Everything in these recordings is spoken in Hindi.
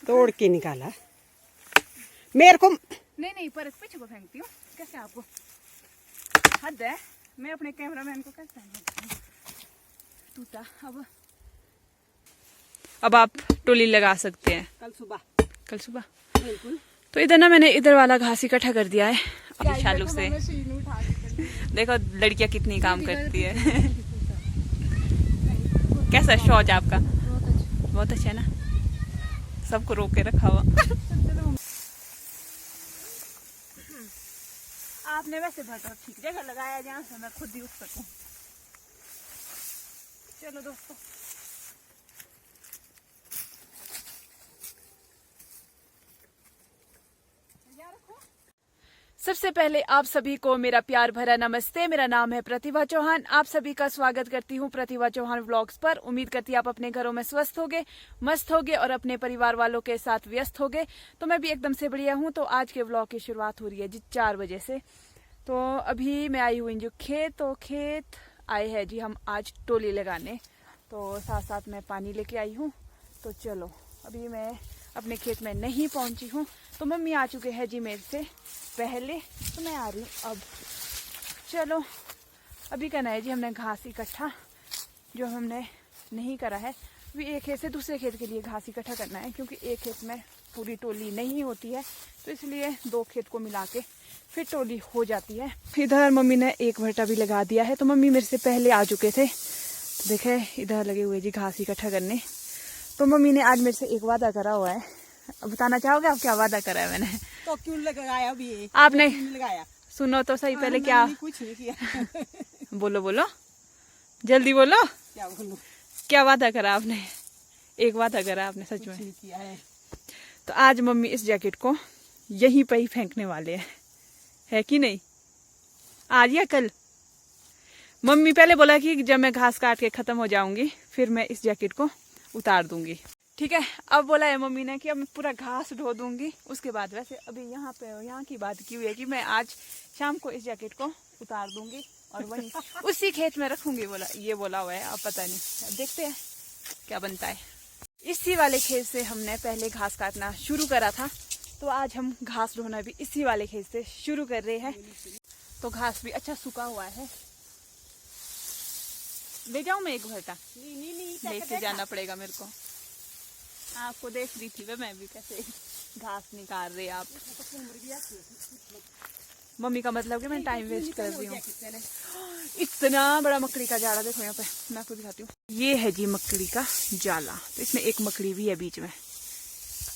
तोड़ के निकाला मेरे को। नहीं पर पीछे को फेंकती हूँ कैसे, आपको हद है। मैं अपने कैमरामैन को कैसे टूटा। अब आप टोली लगा सकते हैं कल सुबह बिल्कुल। तो इधर ना मैंने इधर वाला घास इकट्ठा कर दिया है अपनी शालू से। देखो लड़कियां कितनी काम करती है। कैसा शौच आपका? बहुत अच्छा है ना, सबको रोक के रखा हुआ। आपने वैसे भटो ठीक जगह लगाया जहाँ से मैं खुद ही उठ सकूं। चलो दोस्तों, सबसे पहले आप सभी को मेरा प्यार भरा नमस्ते। मेरा नाम है प्रतिभा चौहान। आप सभी का स्वागत करती हूँ प्रतिभा चौहान व्लॉग्स पर। उम्मीद करती हूँ आप अपने घरों में स्वस्थ होगे, मस्त होगे और अपने परिवार वालों के साथ व्यस्त होगे। तो मैं भी एकदम से बढ़िया हूँ। तो आज के व्लॉग की शुरुआत हो रही है जी 4 बजे से। तो अभी मैं आई हुई जो खेत, तो खेत आए हैं जी हम आज टोली लगाने। तो साथ साथ मैं पानी लेके आई हूँ। तो चलो, अभी मैं अपने खेत में नहीं पहुँची हूँ। तो मम्मी आ चुके हैं जी मेरे से पहले, तो मैं आ रही हूँ अब। चलो, अभी करना है जी हमने घास इकट्ठा, जो हमने नहीं करा है। अभी एक खेत से दूसरे खेत के लिए घास इकट्ठा करना है, क्योंकि एक खेत में पूरी टोली नहीं होती है, तो इसलिए 2 खेत को मिला के फिर टोली हो जाती है। इधर मम्मी ने एक भट्टा भी लगा दिया है, तो मम्मी मेरे से पहले आ चुके थे। तो देखे इधर लगे हुए जी घास इकट्ठा करने। तो मम्मी ने आज मेरे से एक वादा करा हुआ है। बताना चाहोगे आप क्या वादा करा है मैंने? तो क्यों लगाया अभी आपने? लगाया सुनो तो सही पहले। क्या? कुछ नहीं किया। बोलो जल्दी बोलो। क्या बोलूं? क्या वादा करा आपने? एक वादा करा आपने सच में? किया है। तो आज मम्मी इस जैकेट को यहीं पर ही फेंकने वाले हैं, है कि नहीं? आज या कल? मम्मी पहले बोला कि जब मैं घास काट के खत्म हो जाऊंगी फिर मैं इस जैकेट को उतार दूंगी। ठीक है, अब बोला है मम्मी ने कि अब मैं पूरा घास ढो दूंगी उसके बाद। वैसे अभी यहाँ की बात की हुई है कि मैं आज शाम को इस जैकेट को उतार दूंगी और वहीं उसी खेत में रखूंगी, ये बोला हुआ है। अब पता नहीं, अब देखते हैं क्या बनता है। इसी वाले खेत से हमने पहले घास काटना शुरू करा था, तो आज हम घास ढोना भी इसी वाले खेत से शुरू कर रहे हैं। तो घास भी अच्छा सूखा हुआ है। ले जाऊं मैं एक भट्टा? नहीं, लेके जाना पड़ेगा मेरे को। आपको देख रही थी मैं भी कैसे घास निकाल रहे आप। मम्मी का मतलब कि मैं टाइम वेस्ट कर रही हूँ। इतना बड़ा मकड़ी का जाला देखो यहाँ पे, मैं आपको दिखाती हूँ। ये है जी मकड़ी का जाला। तो इसमें एक मकड़ी भी है बीच में,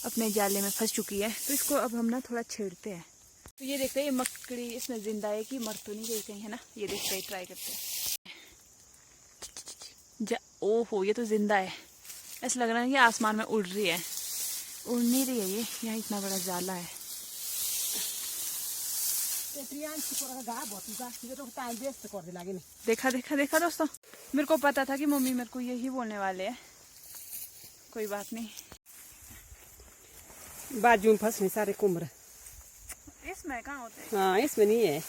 अपने जाले में फंस चुकी है। तो इसको अब हम ना थोड़ा छेड़ते हैं। तो ये देखते हैं ये मकड़ी इसमें जिंदा है कि मर तो नहीं गई कहीं, है ना? ये देखते हैं, ट्राई करते हैं। ओहो, ये तो जिंदा है। ऐसा लग रहा है कि आसमान में उड़ रही है। उड़ नहीं रही है ये, यहाँ इतना बड़ा जाला है। देखा दोस्तों, मेरे को पता था कि मम्मी मेरे को यही बोलने वाले हैं। कोई बात नहीं। बाजू में फंसने सारे कुम्र। इसमें कहाँ होते हैं? हाँ, इसमें नहीं है।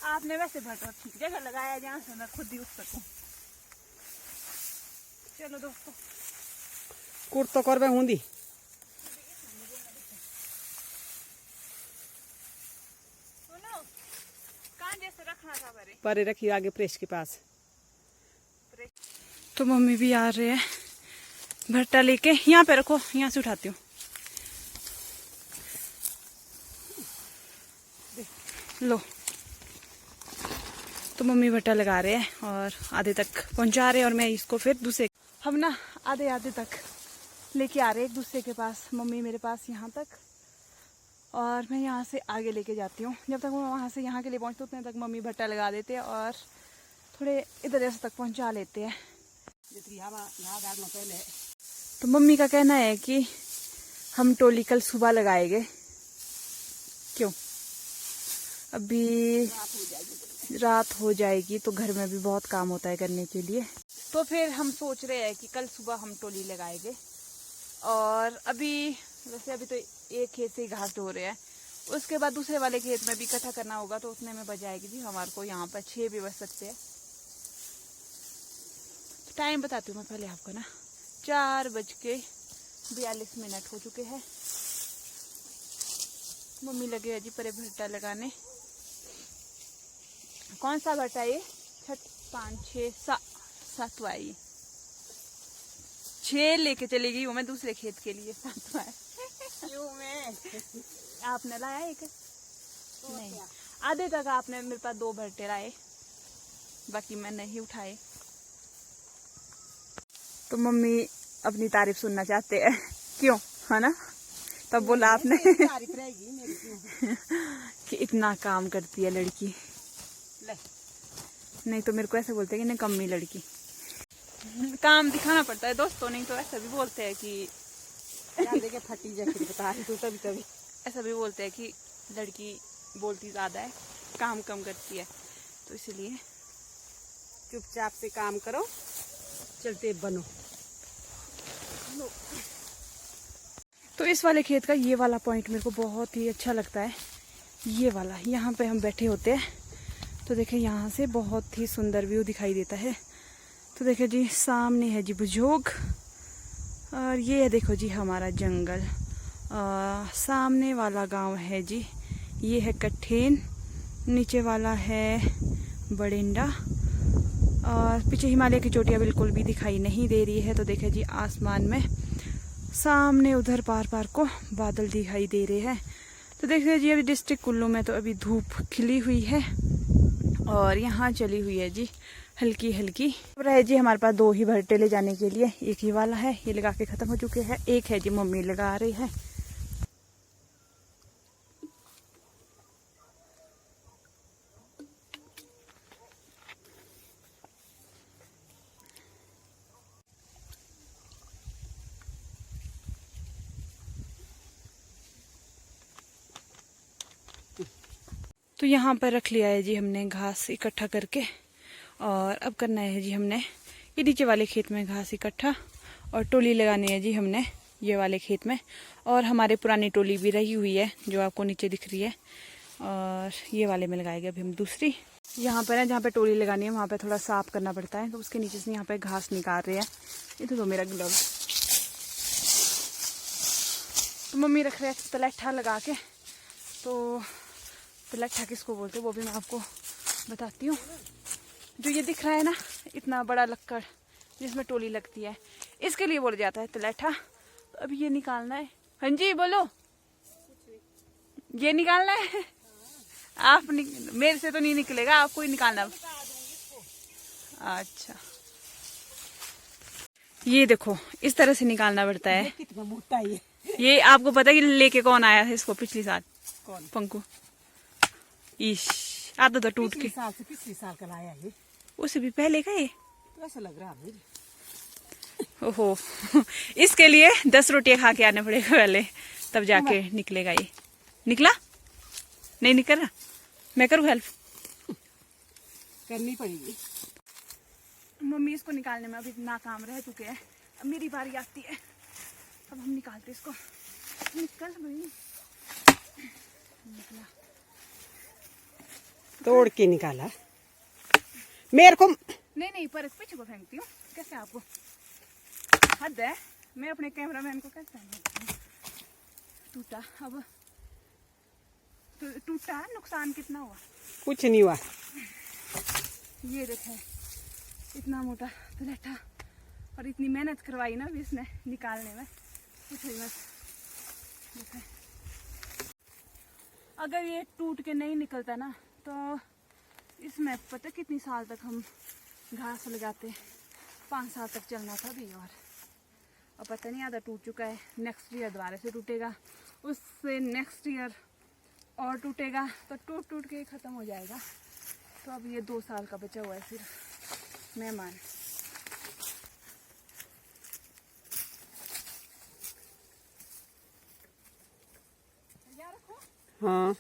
आपने वैसे भटो ठीक जगह लगाया जहाँ से मैं खुद ही उठ सकूं। चलो दोस्तों, कुट तो करबे हुंदी। सुनो, कहाँ जैसे रखना था परे रखी आगे प्रेस के पास। तो मम्मी भी आ रहे हैं भट्टा लेके। यहाँ पे रखो, यहाँ से उठाती हूँ। लो, तो मम्मी भट्टा लगा रहे हैं और आधे तक पहुंचा रहे हैं, और मैं इसको फिर दूसरे, हम ना आधे तक लेके आ रहे हैं एक दूसरे के पास। मम्मी मेरे पास यहाँ तक, और मैं यहाँ से आगे लेके जाती हूँ। जब तक मैं वहाँ से यहाँ के लिए पहुँचती हूँ उतने तक मम्मी भट्टा लगा देते हैं और थोड़े इधर ऐसे तक पहुँचा लेते हैं। तो मम्मी का कहना है कि हम टोली कल सुबह लगाएंगे। क्यों? अभी रात हो जाएगी तो घर में भी बहुत काम होता है करने के लिए। तो फिर हम सोच रहे हैं कि कल सुबह हम टोली लगाएंगे। और अभी वैसे अभी तो एक खेत से ही घास ढो रहे हैं, उसके बाद दूसरे वाले खेत में भी इकट्ठा करना होगा, तो उतने में बच जाएगी जी हमारे को। यहाँ पर 6 भी बच सकते हैं। टाइम बताती हूँ मैं पहले आपको ना, 4:42 हो चुके हैं। मम्मी लगे है जी परे भट्टा लगाने। कौन सा भट्टा ये? 5, 6, 7वां है ये। 6 लेके चली गई हूँ मैं दूसरे खेत के लिए, 7वां है। क्यों मैं? आपने लाया एक? नहीं, आधे तक आपने मेरे पास 2 भट्टे लाए, बाकी मैं नहीं उठाए। तो मम्मी अपनी तारीफ सुनना चाहते हैं, क्यों, है ना? तब बोला आपने तारीफ रहेगी मेरी क्यों? कि इतना काम करती है लड़की। नहीं तो मेरे को ऐसे बोलते हैं कि निकम्मी लड़की। काम दिखाना पड़ता है दोस्तों, नहीं तो ऐसा भी बोलते हैं कि देखे फटी जैसे बता रही तू, कभी कभी ऐसा भी बोलते हैं कि लड़की बोलती ज्यादा है, काम कम करती है, तो इसलिए चुपचाप से काम करो, चलते बनो। तो इस वाले खेत का ये वाला पॉइंट मेरे को बहुत ही अच्छा लगता है। ये वाला, यहाँ पे हम बैठे होते हैं तो देखे यहाँ से बहुत ही सुंदर व्यू दिखाई देता है। तो देखे जी सामने है जी बुझोग, और ये है देखो जी हमारा जंगल। सामने वाला गांव है जी, ये है कठेन, नीचे वाला है बड़िंडा, और पीछे हिमालय की चोटियाँ बिल्कुल भी दिखाई नहीं दे रही है। तो देखे जी आसमान में सामने उधर पार पार को बादल दिखाई दे रहे हैं। तो देखिए जी अभी डिस्ट्रिक्ट कुल्लू में तो अभी धूप खिली हुई है, और यहाँ चली हुई है जी हल्की हल्की। रहे जी हमारे पास 2 ही भट्टे ले जाने के लिए, एक ही वाला है, ये लगा के खत्म हो चुके हैं, एक है जी मम्मी लगा रही है। तो यहाँ पर रख लिया है जी हमने घास इकट्ठा करके, और अब करना है जी हमने ये नीचे वाले खेत में घास इकट्ठा, और टोली लगानी है जी हमने ये वाले खेत में। और हमारे पुरानी टोली भी रही हुई है जो आपको नीचे दिख रही है, और ये वाले में लगाएंगे अभी हम दूसरी। यहाँ पर है जहाँ पे टोली लगानी है वहाँ पे थोड़ा साफ करना पड़ता है, तो उसके नीचे से यहाँ पे घास निकाल रहे हैं। ये तो मेरा ग्लव, तो मम्मी रख रहे हैं तलैठा लगा के। तो तलैठा किसको बोलते हैं वो भी मैं आपको बताती हूँ। जो ये दिख रहा है ना इतना बड़ा लक्कड़ जिसमें टोली लगती है, इसके लिए बोला जाता है तलैठा। तो अभी ये निकालना है। हाँ जी बोलो, ये निकालना है। आप मेरे से तो नहीं निकलेगा, आपको ही निकालना। अच्छा ये देखो इस तरह से निकालना पड़ता है। कितना मोटा है ये आपको पता है कि लेके कौन आया था इसको पिछली साल? कौन? पंकु। इश आधा तो टूट के। पिछली साल का लाया ये, उससे भी पहले का ये। तो ऐसा लग रहा है। ओहो इसके लिए 10 रोटियां खा के आने पड़ेगा पहले, तब जाके निकलेगा ये। निकला नहीं निकल रहा, मैं करूँ हेल्प? करनी पड़ेगी। मम्मी इसको निकालने में अभी नाकाम रह चुके हैं, अब मेरी बारी आती है, अब हम निकालते इसको। निकल भाई, निकला। तोड़ के निकाला मेरे को। नहीं नहीं पर पीछे को फेंकती हूँ, कैसे आपको हद है, मैं अपने कैमरामैन को कैसे फेंकती हूँ। टूटा, अब तो टूटा, नुकसान कितना हुआ? कुछ नहीं हुआ। ये देखे इतना मोटा तलैठा, और इतनी मेहनत करवाई ना अभी इसने निकालने में, कुछ ही मत। देखे अगर ये टूट के नहीं निकलता ना तो इसमें पता कितनी साल तक हम घास लगाते, 5 साल तक चलना था भी। और अब पता नहीं आधा टूट चुका है, नेक्स्ट ईयर दोबारा से टूटेगा, उससे नेक्स्ट ईयर और टूटेगा, तो टूट टूट के ख़त्म हो जाएगा। तो अब ये 2 साल का बचा हुआ है सिर्फ मेहमान। हाँ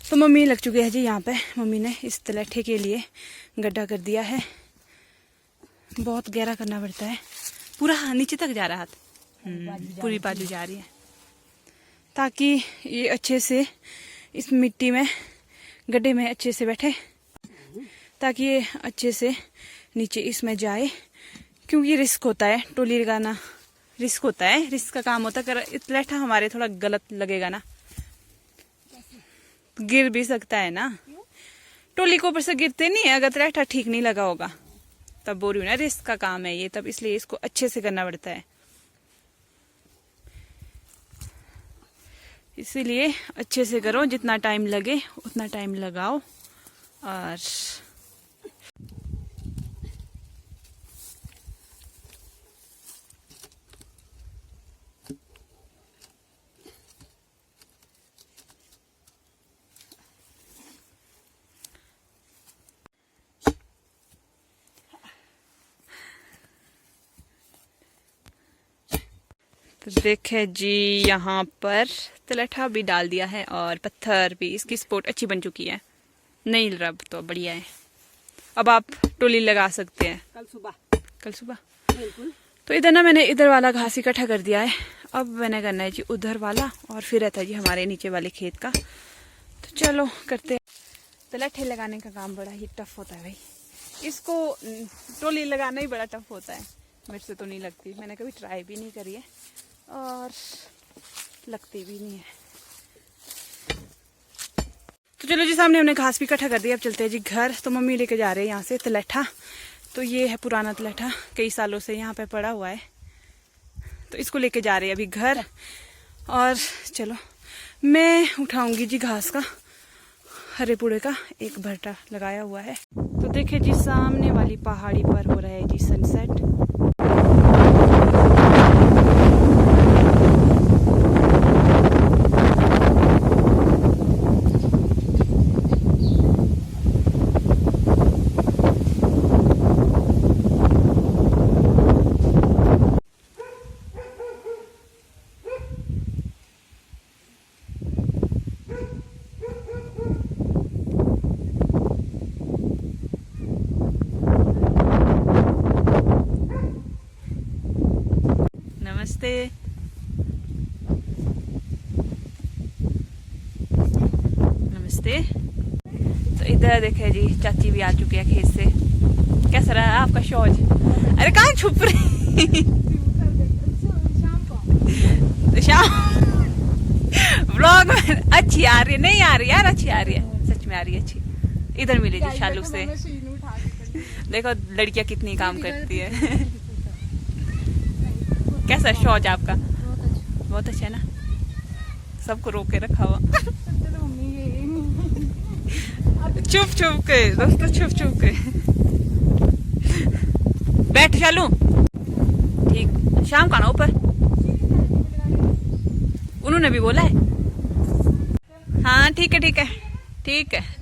तो मम्मी लग चुके हैं जी यहाँ पे। मम्मी ने इस तलैठे के लिए गड्ढा कर दिया है, बहुत गहरा करना पड़ता है, पूरा नीचे तक जा रहा हाथ, पूरी बाजू जा रही है, ताकि ये अच्छे से इस मिट्टी में गड्ढे में अच्छे से बैठे, ताकि ये अच्छे से नीचे इसमें जाए, क्योंकि रिस्क होता है टोली लगाना, रिस्क होता है, रिस्क का काम होता है। अगर लैठा हमारे थोड़ा गलत लगेगा ना, गिर भी सकता है ना, टोली को ऊपर से गिरते नहीं है अगर लैठा ठीक नहीं लगा होगा, तब बोल रही हूँ ना, रिस्क का काम है ये, तब इसलिए इसको अच्छे से करना पड़ता है। इसीलिए अच्छे से करो, जितना टाइम लगे उतना टाइम लगाओ। और तो देखे जी, यहाँ पर तलठा भी डाल दिया है और पत्थर भी, इसकी स्पोर्ट अच्छी बन चुकी है। नहीं रब तो बढ़िया है। अब आप टोली लगा सकते हैं कल सुबह। बिल्कुल। तो इधर ना मैंने इधर वाला घास इकट्ठा कर दिया है, अब मैंने करना है जी उधर वाला, और फिर रहता है जी हमारे नीचे वाले खेत का। तो चलो करते हैं। तलठे लगाने का काम बड़ा ही टफ होता है भाई, इसको टोली लगाना ही बड़ा टफ होता है। मेरे से तो नहीं लगती, मैंने कभी ट्राई भी नहीं करी है और लगती भी नहीं है। तो चलो जी, सामने हमने घास भी इकट्ठा कर दिया, अब चलते हैं जी घर। तो मम्मी लेके जा रहे हैं यहाँ से तलठा। तो ये है पुराना तलठा, कई सालों से यहाँ पे पड़ा हुआ है, तो इसको लेके जा रहे हैं अभी घर। और चलो मैं उठाऊंगी जी घास का, हरे पूड़े का एक भट्टा लगाया हुआ है। तो देखिए जी, सामने वाली पहाड़ी पर हो रहा है जी सनसेट। नमस्ते। नमस्ते। तो इधर देखे जी, चाची भी आ चुकी है खेत से। कैसा रहा आपका शौच? अरे कहाँ छुप रही? शाम व्लॉग में अच्छी आ रही है, नहीं आ रही यार, अच्छी आ रही है, सच में आ रही है अच्छी। इधर मिले जी शालू से। देखो लड़कियां कितनी काम करती है। कैसा शौच आपका? बहुत अच्छा है ना, सबको रोक के रखा हुआ। चुप चुप के दोस्तों, चुप चुप के बैठ चालू। ठीक, शाम का ना ऊपर उन्होंने भी बोला है। हाँ ठीक है ठीक है ठीक है।